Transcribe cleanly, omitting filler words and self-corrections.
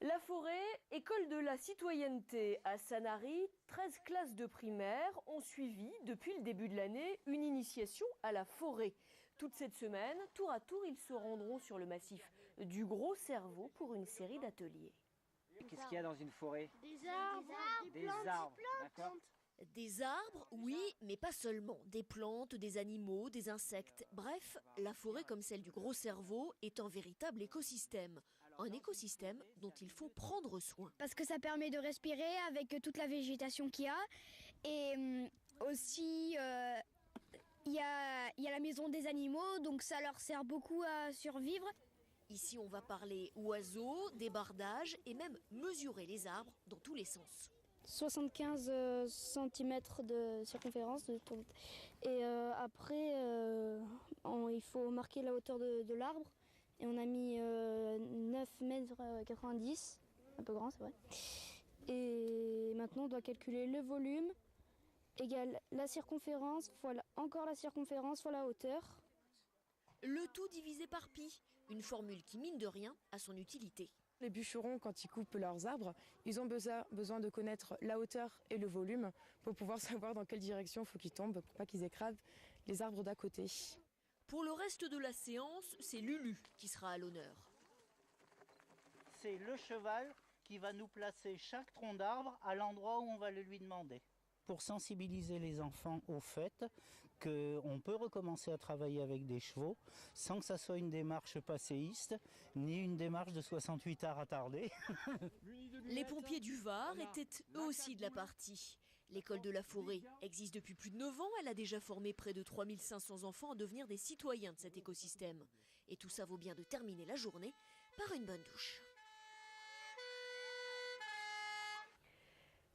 La forêt, école de la citoyenneté à Sanary, 13 classes de primaire ont suivi depuis le début de l'année une initiation à la forêt. Toute cette semaine, tour à tour, ils se rendront sur le massif du Gros Cerveau pour une série d'ateliers. Qu'est-ce qu'il y a dans une forêt? Des arbres, Des arbres, d'accord. Des arbres, oui, mais pas seulement. Des plantes, des animaux, des insectes. Bref, la forêt comme celle du Gros Cerveau est un véritable écosystème. Un écosystème dont il faut prendre soin. parce que ça permet de respirer avec toute la végétation qu'il y a. Et aussi, il y a la maison des animaux, donc ça leur sert beaucoup à survivre. Ici, on va parler oiseaux, débardage et même mesurer les arbres dans tous les sens. 75 cm de circonférence. Et après, il faut marquer la hauteur de l'arbre. Et on a mis 9,90 m, un peu grand, c'est vrai. Et maintenant, on doit calculer le volume égale la circonférence, fois encore la circonférence, fois la hauteur. Le tout divisé par pi, une formule qui, mine de rien, a son utilité. Les bûcherons, quand ils coupent leurs arbres, ils ont besoin de connaître la hauteur et le volume pour pouvoir savoir dans quelle direction il faut qu'ils tombent pour pas qu'ils écrasent les arbres d'à côté. Pour le reste de la séance, c'est Lulu qui sera à l'honneur. C'est le cheval qui va nous placer chaque tronc d'arbre à l'endroit où on va le lui demander. Pour sensibiliser les enfants au fait qu'on peut recommencer à travailler avec des chevaux sans que ça soit une démarche passéiste, ni une démarche de 68 heures attardée. Les pompiers du Var étaient eux aussi de la partie. L'école de la forêt existe depuis plus de 9 ans. Elle a déjà formé près de 3500 enfants à devenir des citoyens de cet écosystème. Et tout ça vaut bien de terminer la journée par une bonne douche.